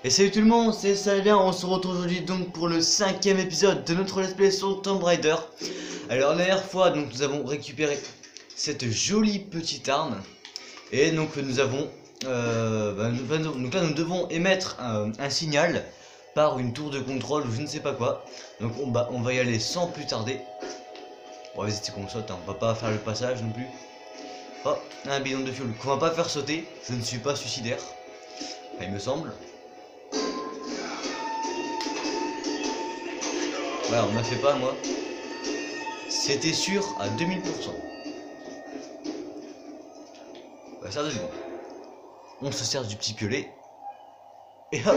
Et salut tout le monde, c'est Salvien, on se retrouve aujourd'hui donc pour le 5e épisode de notre let's play sur Tomb Raider. Alors la dernière fois donc nous avons récupéré cette jolie petite arme. Et donc nous avons donc là nous devons émettre un signal par une tour de contrôle ou je ne sais pas quoi. Donc on va y aller sans plus tarder. Bon vas-y c'est qu'on saute, hein. On va pas faire le passage non plus. Oh, un bidon de fuel qu'on va pas faire sauter, je ne suis pas suicidaire. Enfin, il me semble. Voilà, on m'a fait pas moi. C'était sûr à 2000%. Bah, sérieusement. On se sert du petit piolet. Et hop.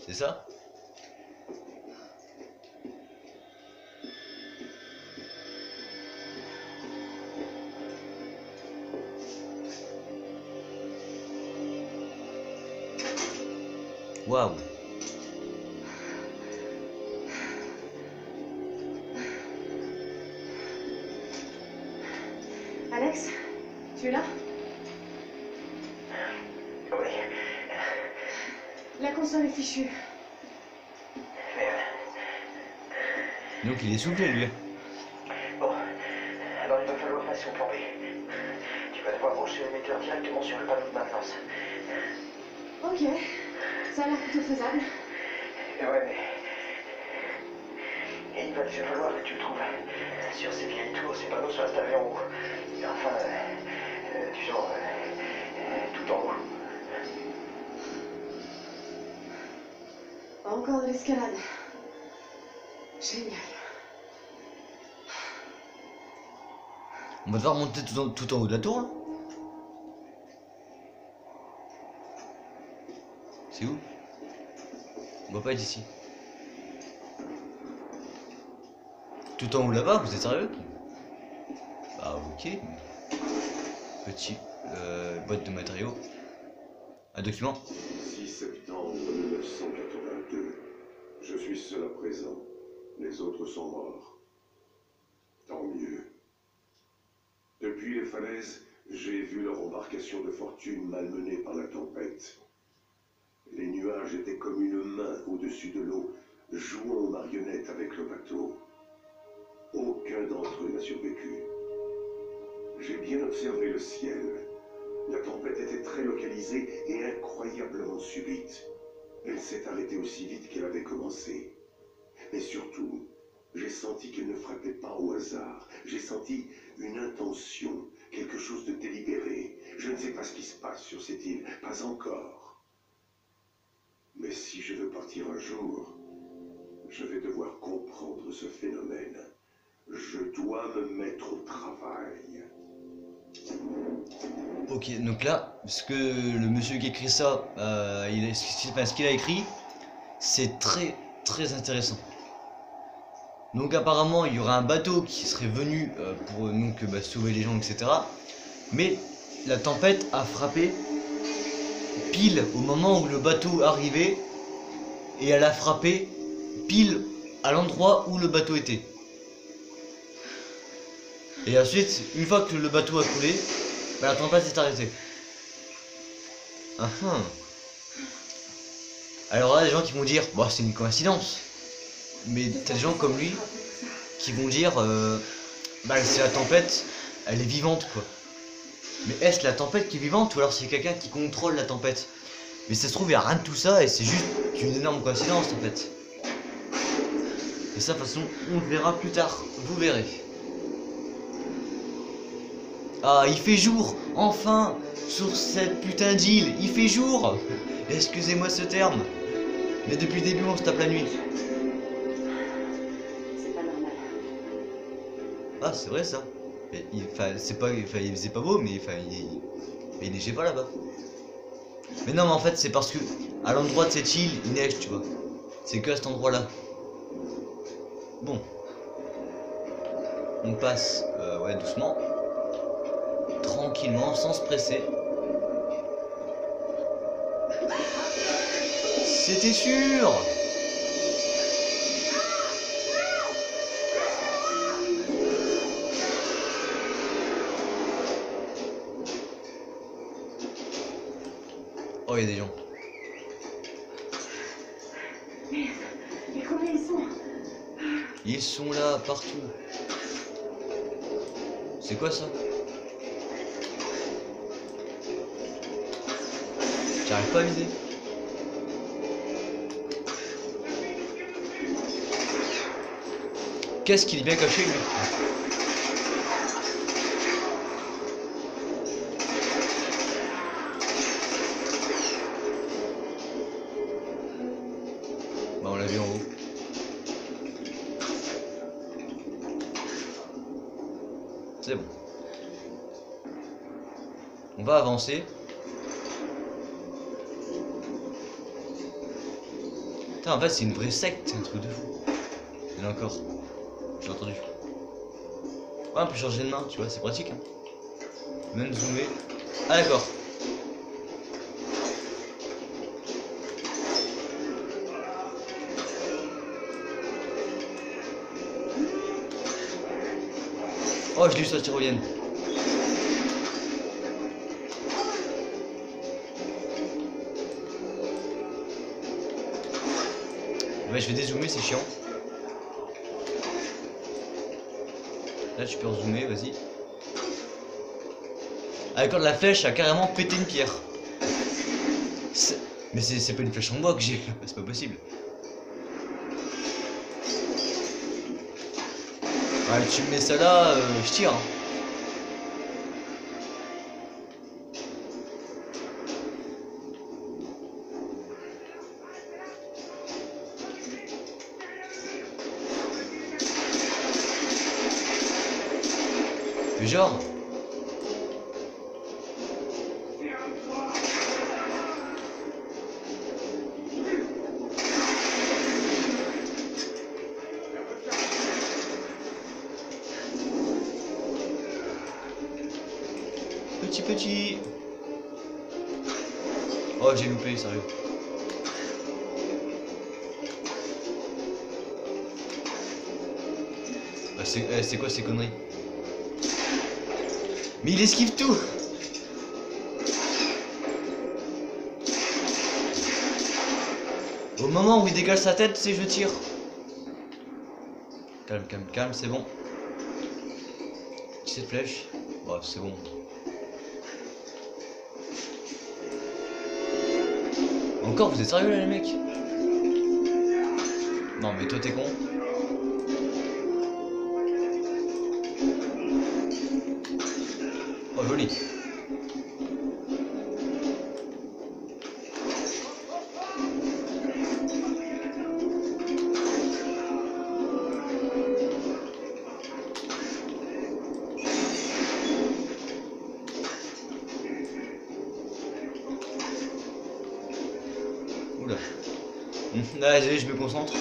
C'est ça? Waouh. Alex, tu es là? Oui. La console est fichue. Donc il est soufflé lui. Bon, alors il va falloir passer au plan B. Tu vas devoir brancher l'émetteur directement sur le panneau de maintenance. Ok, ça a l'air plutôt faisable. Ouais, mais... Et il va déjà falloir que tu le trouves. Sur ces vieilles tours, ces panneaux sont installés en haut. Enfin, du genre, tout en haut. Encore de l'escalade. Génial. On va devoir monter tout en haut de la tour là. C'est où? On va pas être ici. Tout en haut là-bas, vous êtes sérieux? Bah ok. Petit boîte de matériaux. Un document. 6 septembre 1982. Je suis seul à présent. Les autres sont morts. Tant mieux. Depuis les falaises, j'ai vu leur embarcation de fortune malmenée par la tempête. Les nuages étaient comme une main au-dessus de l'eau, jouant aux marionnettes avec le bateau. Aucun d'entre eux n'a survécu. J'ai bien observé le ciel. La tempête était très localisée et incroyablement subite. Elle s'est arrêtée aussi vite qu'elle avait commencé. Mais surtout, j'ai senti qu'elle ne frappait pas au hasard. J'ai senti une intention, quelque chose de délibéré. Je ne sais pas ce qui se passe sur cette île, pas encore. Mais si je veux partir un jour, je vais devoir comprendre ce phénomène. Je dois me mettre au travail. Ok, donc là, ce que le monsieur qui écrit ça, ce qu'il a écrit, c'est très intéressant. Donc apparemment, il y aura un bateau qui serait venu pour donc sauver les gens, etc. Mais la tempête a frappé pile au moment où le bateau arrivait et elle a frappé pile à l'endroit où le bateau était. Et ensuite, une fois que le bateau a coulé, bah, la tempête s'est arrêtée. Alors là, des gens qui vont dire, bah c'est une coïncidence. Mais t'as des gens comme lui qui vont dire, bah c'est la tempête, elle est vivante quoi. Mais est-ce la tempête qui est vivante ou alors c'est quelqu'un qui contrôle la tempête? Mais ça se trouve, il n'y a rien de tout ça et c'est juste une énorme coïncidence en fait. Et ça, de toute façon, on le verra plus tard, vous verrez. Ah, il fait jour, enfin, sur cette putain d'île, il fait jour. Excusez-moi ce terme, mais depuis le début on se tape la nuit. C'est pas normal. Ah, c'est vrai ça. Il faisait pas beau, mais il neigeait pas là-bas. Mais non, mais en fait, c'est parce que à l'endroit de cette île, il neige, tu vois. C'est que à cet endroit-là. Bon. On passe, ouais, doucement. Tranquillement, sans se presser. C'était sûr! Oh, Oh, il y a des gens. Merde, mais combien ils sont? Ils sont là, partout. C'est quoi ça? J'arrive pas à viser. Qu'est-ce qu'il est bien caché lui? Bah on l'a vu en haut. C'est bon. On va avancer. Putain, en fait c'est une vraie secte, c'est un truc de fou. Il y en a encore. J'ai entendu. Ouais, on peut changer de main, tu vois, c'est pratique. Hein. Même zoomer. Ah d'accord. Oh, je l'ai eu sur la tyrolienne. Ouais, je vais dézoomer, c'est chiant. Là, tu peux zoomer, vas-y. Ah, d'accord, la flèche a carrément pété une pierre. Mais c'est pas une flèche en bois que j'ai, c'est pas possible. Ouais, tu me mets ça là, je tire. Hein. Mais genre. Petit. Oh, j'ai loupé, sérieux. Bah, c'est quoi ces conneries? Mais il esquive tout. Au moment où il dégage sa tête, c'est je tire. Calme, calme, calme, c'est bon. Cette flèche. Bref, c'est bon. Encore, vous êtes sérieux là les mecs? Non mais toi t'es con. Oh joli. Oula. Là, désolé, je me concentre.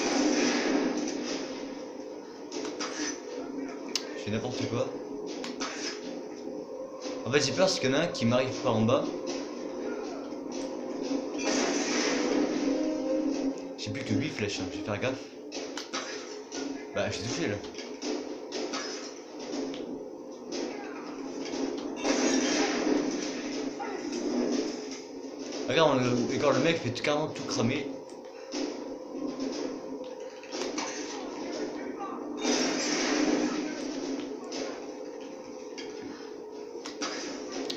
Je fais n'importe quoi. En fait, j'ai peur parce qu'il y en a un qui m'arrive par en bas. J'ai plus que 8 flèches, hein. Je vais faire gaffe. Bah, j'ai touché là. Regarde, le mec fait carrément tout cramer.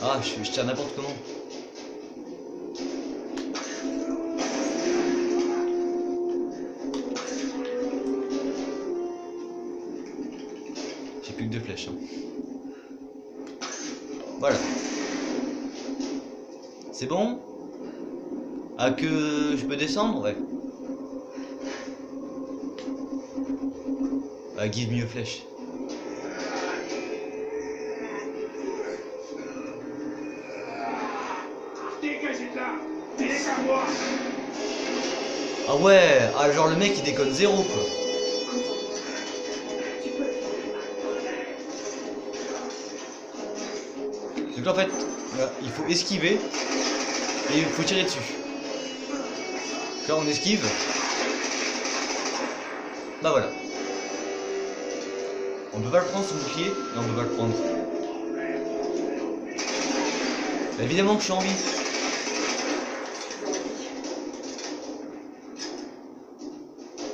Ah, je tire n'importe comment. J'ai plus que 2 flèches. Hein. Voilà. C'est bon? Ah, que je peux descendre? Ouais. Ah, give me a flèche. Ah ouais, ah genre le mec il déconne zéro quoi. Donc en fait, là, il faut esquiver et il faut tirer dessus. Là on esquive. Bah voilà. On peut pas le prendre son bouclier. Non, on peut pas le prendre. Bah, évidemment que je suis en vie.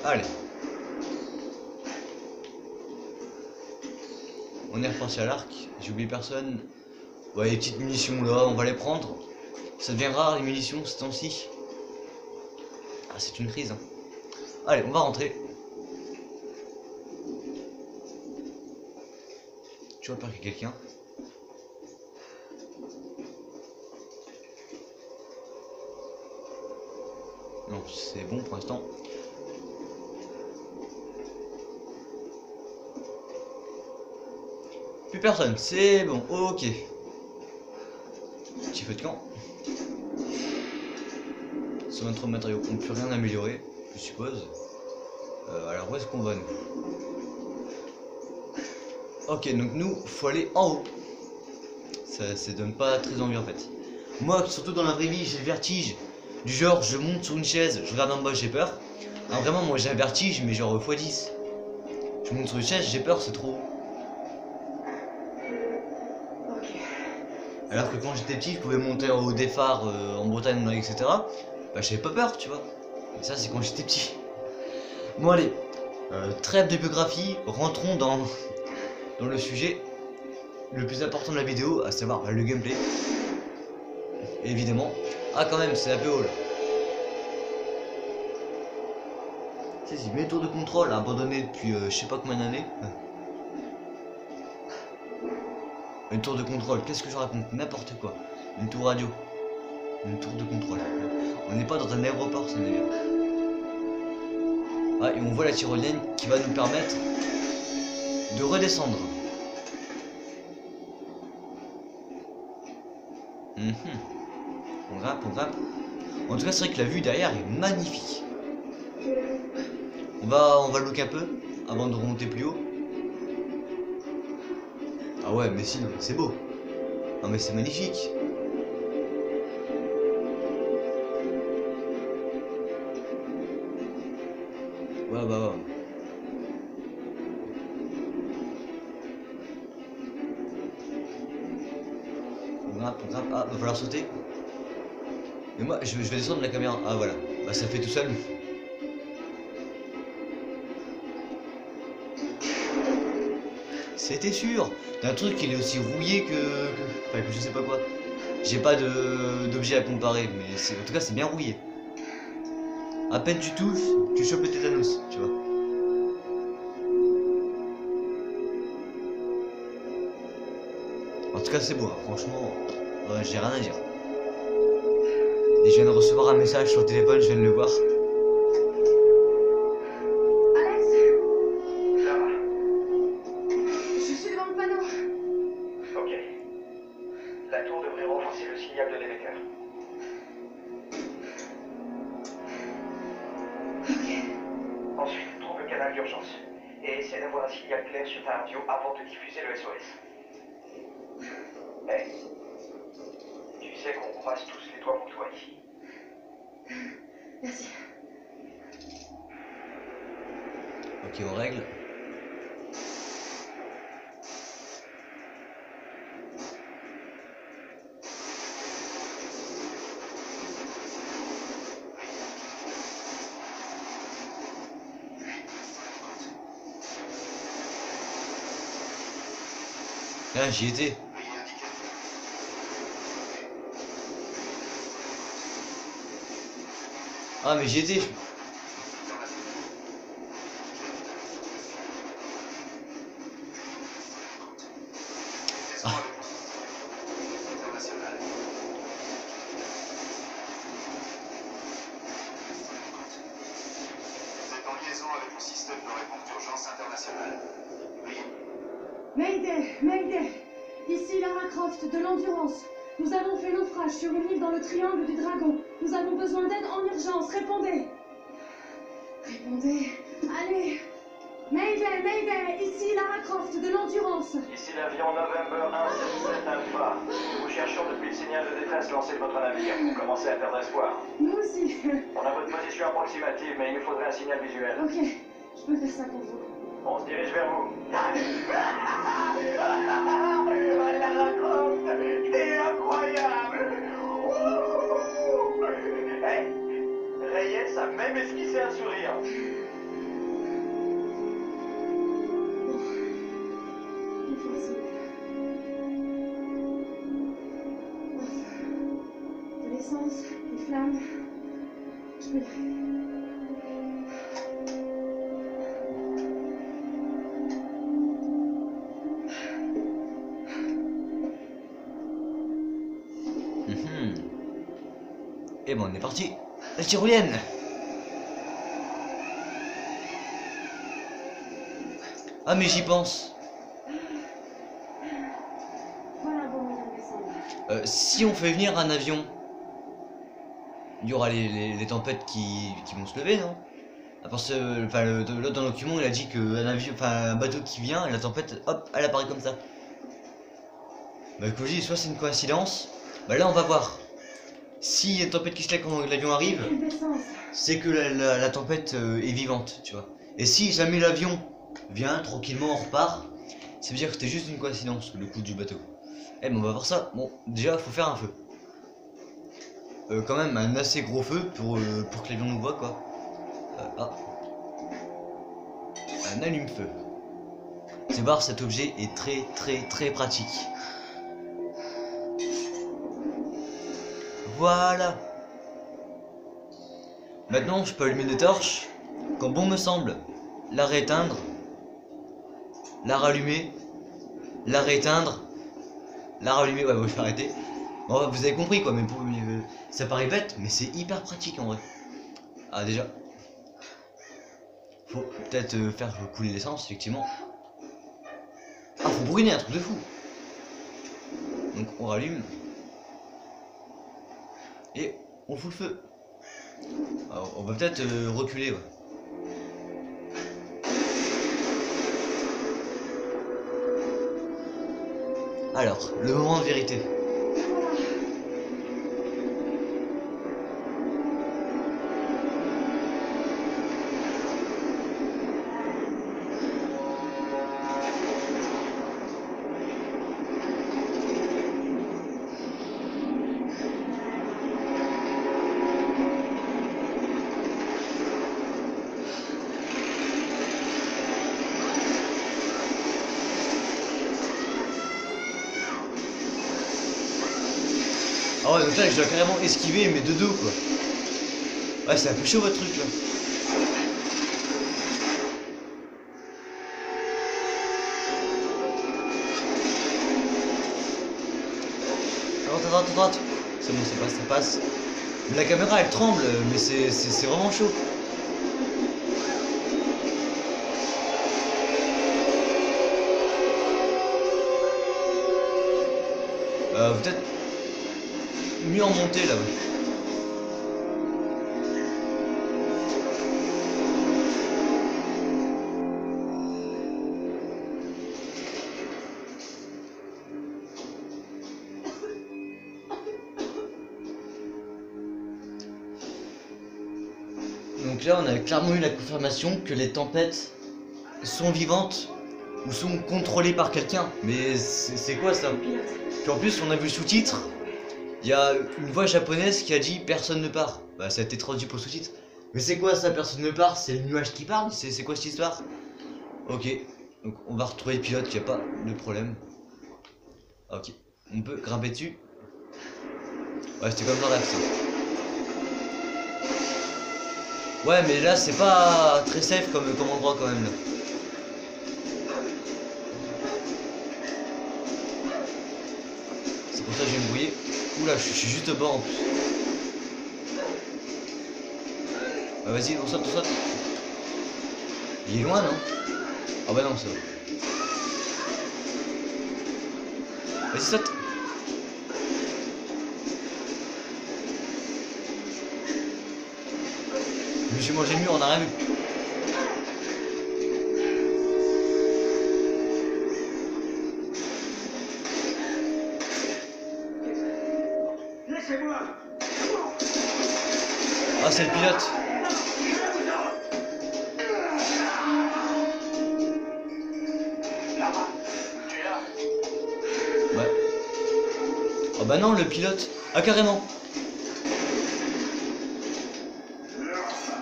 Allez. On est reparti à l'arc. J'ai oublié personne. Ouais, les petites munitions là, on va les prendre. Ça devient rare les munitions ce temps-ci. Ah, c'est une crise. Hein. Allez, on va rentrer. Tu vois peur qu'il y ait quelqu'un. Non, c'est bon pour l'instant. Plus personne, c'est bon, ok. Petit feu de camp. 123 matériaux, on ne peut rien améliorer, je suppose. Alors où est-ce qu'on va nous? Ok, donc nous, faut aller en haut. Ça donne pas très envie en fait. Moi, surtout dans la vraie vie, j'ai le vertige. Du genre, je monte sur une chaise, je regarde en bas, j'ai peur. Alors vraiment, moi j'ai un vertige, mais genre x10. Je monte sur une chaise, j'ai peur, c'est trop haut. Alors que quand j'étais petit, je pouvais monter en haut des phares en Bretagne, etc. Bah j'avais pas peur, tu vois. Et ça, c'est quand j'étais petit. Bon allez, trêve de biographie, rentrons dans le sujet le plus important de la vidéo, à savoir le gameplay. Et évidemment, ah quand même, c'est la PO là. Si, mes tours de contrôle abandonnés depuis je sais pas combien d'années. Une tour de contrôle, qu'est-ce que je raconte? N'importe quoi. Une tour radio. Une tour de contrôle. On n'est pas dans un aéroport, ça n'est bien. Ah, et on voit la tyrolienne qui va nous permettre de redescendre. On grimpe, on grimpe. En tout cas, c'est vrai que la vue derrière est magnifique. On va look un peu avant de remonter plus haut. Ah ouais, mais sinon, c'est beau. Non mais c'est magnifique. Ouais, bah ouais. On grimpe. Ah, va falloir sauter. Mais moi, je vais descendre la caméra. Ah voilà. Bah ça fait tout seul. C'était sûr. D'un truc il est aussi rouillé que je sais pas quoi. J'ai pas d'objet à comparer, mais en tout cas c'est bien rouillé. À peine tu touches, tu chopes le tétanos, tu vois. En tout cas c'est beau, hein. Franchement, j'ai rien à dire. Et je viens de recevoir un message sur le téléphone, je viens de le voir. D'urgence et essaie d'avoir un signal clair sur ta radio avant de diffuser le SOS. Hey, tu sais qu'on croise tous les doigts pour toi ici. Merci. Ok, on règle. Là, j'y étais. Ah, mais j'y étais. Ah. Vous êtes en liaison avec le système de réponse d'urgence internationale. Mayday, Mayday. Ici Lara Croft de l'Endurance. Nous avons fait naufrage sur une île dans le triangle du Dragon. Nous avons besoin d'aide en urgence. Répondez. Répondez. Allez. Mayday, Mayday. Ici Lara Croft de l'Endurance. Ici l'avion November 177 Alpha. Nous cherchons depuis le signal de détresse lancé de votre navire. Vous commencez à perdre espoir. Nous aussi. On a votre position approximative, mais il nous faudrait un signal visuel. Ok, je peux faire ça pour vous. On se dirige vers vous. Lara Croft, t'es incroyable. Hey, Reyes a même esquissé un sourire. flamme. Je peux le faire. Et bon, on est parti. La tyrolienne. Ah mais j'y pense. Voilà un bon moyen de descendre. Si on fait venir un avion, il y aura les tempêtes qui vont se lever, non? Parce que là dans le document il a dit qu'un avion, enfin un bateau qui vient et la tempête, hop, elle apparaît comme ça. Bah comme je dis, soit c'est une coïncidence, bah là on va voir. Si il y a une tempête qui se lève quand l'avion arrive, Quelle descente. c'est que la tempête est vivante, tu vois. Et si jamais l'avion vient tranquillement, on repart, ça veut dire que c'était juste une coïncidence, le coup du bateau. Eh ben on va voir ça. Bon, déjà faut faire un feu. Quand même un assez gros feu pour que l'avion nous voit quoi. Ah. Un allume-feu. Tu voir, cet objet est très pratique. Voilà. Maintenant je peux allumer des torches quand bon me semble. La rééteindre. La rallumer. La rééteindre. La rallumer. Ouais bon, je vais arrêter. Bon, vous avez compris quoi, mais ça paraît bête, mais c'est hyper pratique en vrai. Ah déjà. Faut peut-être faire couler l'essence, effectivement. Ah, faut brûler un truc de fou. Donc on rallume. Et on fout le feu. Alors, on va peut-être reculer, ouais. Alors, le moment de vérité. Ah ouais, donc là je dois carrément esquiver mais de dos quoi. Ouais, c'est un peu chaud votre truc là. À droite. C'est bon, ça passe. Mais la caméra elle tremble, mais c'est vraiment chaud. Peut-être mieux en montée là. Donc là on a clairement eu la confirmation que les tempêtes sont vivantes ou sont contrôlées par quelqu'un. Mais c'est quoi ça? Puis en plus on a vu le sous-titre. Il y a une voix japonaise qui a dit personne ne part. Bah ça a été traduit pour sous-titre. Mais c'est quoi ça, personne ne part? C'est le nuage qui parle? C'est quoi cette histoire? Ok, donc on va retrouver le pilote, il n'y a pas de problème. Ok, on peut grimper dessus. Ouais, c'était comme dans l'accent. Ouais, mais là c'est pas très safe comme endroit quand même là. C'est pour ça que je vais me brouiller. Oula, je suis juste au bord en plus. Ah, vas-y, on saute. Il est loin, non? Ah bah non, c'est vrai. Vas-y, saute. Je me suis mangé le mur, on a rien vu. Laissez-moi. Ah, c'est le pilote. Là-bas. Tu es là. Ouais. Oh bah non, le pilote. Ah, carrément.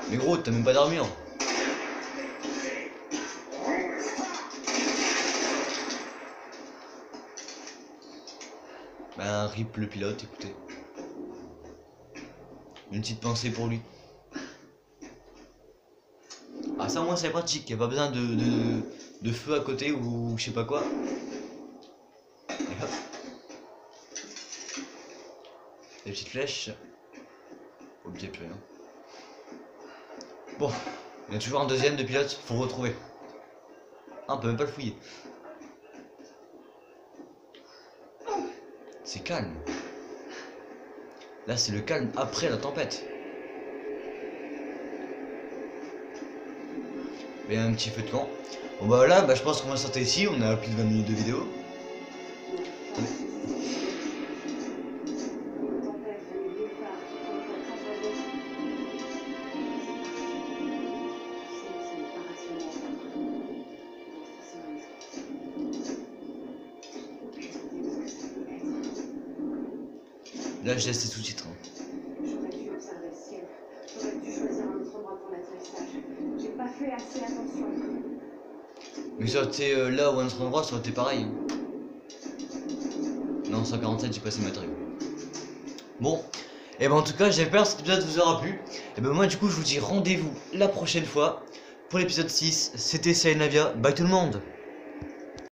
Mais gros, t'as même pas d'armure. Bah, rip le pilote, écoutez. Une petite pensée pour lui. Ah ça au moins c'est pratique, y a pas besoin de feu à côté ou je sais pas quoi. Et hop. Des petites flèches. Oubliez plus rien. Bon, il y a toujours un deuxième de pilote, faut retrouver. Ah, on peut même pas le fouiller. C'est calme. Là c'est le calme après la tempête. Il y a un petit feu de camp. Bon bah là, je pense qu'on va sortir ici, on a plus de 20 minutes de vidéo. Là je laisse les sous-titres. J'aurais dû observer le ciel. J'aurais dû choisir un autre endroit pour l'atterrissage. J'ai pas fait assez attention. Mais ça aurait été là ou un autre endroit, ça aurait été pareil. Non, 147, j'ai passé le matériau. Bon, et ben en tout cas, j'espère que cet épisode vous aura plu. Et ben moi, du coup, je vous dis rendez-vous la prochaine fois pour l'épisode 6. C'était Saenavia. Bye tout le monde!